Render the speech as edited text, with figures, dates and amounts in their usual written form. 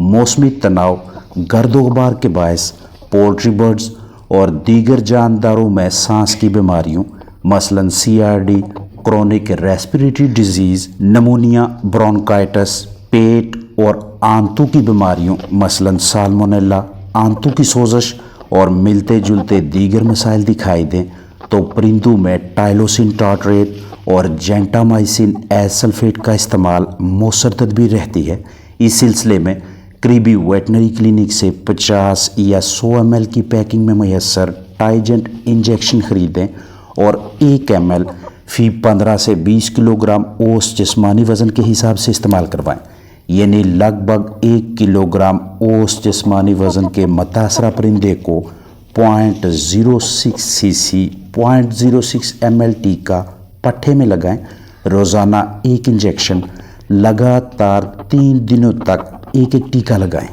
मौसमी तनाव, गर्द गुबार के बायस पोल्ट्री बर्ड्स और दीगर जानदारों में सांस की बीमारियों मसलन CRD, chronic respiratory disease, pneumonia, bronchitis, पेट और आंतों की बीमारियों मसलन साल्मोनेला, आंतों की सोजश और मिलते जुलते दीगर मसाइल दिखाई दें तो परिंदों में टाइलोसिन टार्ट्रेट और जेंटामाइसिन एसल्फेट का इस्तेमाल मौसर तदबीर रहती है। इस सिलसिले में करीबी वेटनरी क्लिनिक से 50 या 100 ml की पैकिंग में मैसर टाइजेंट इंजेक्शन खरीदें और 1 ml फी 15 से 20 किलोग्राम औस जिस्मानी वज़न के हिसाब से इस्तेमाल करवाएं, यानी लगभग 1 किलोग्राम औस जिस्मानी वज़न के मुतासरा परिंदे को 0.06 cc 0.06 ml टीका पट्ठे में लगाएं। रोज़ाना 1 इंजेक्शन लगातार 3 दिनों तक एक टीका लगाएं।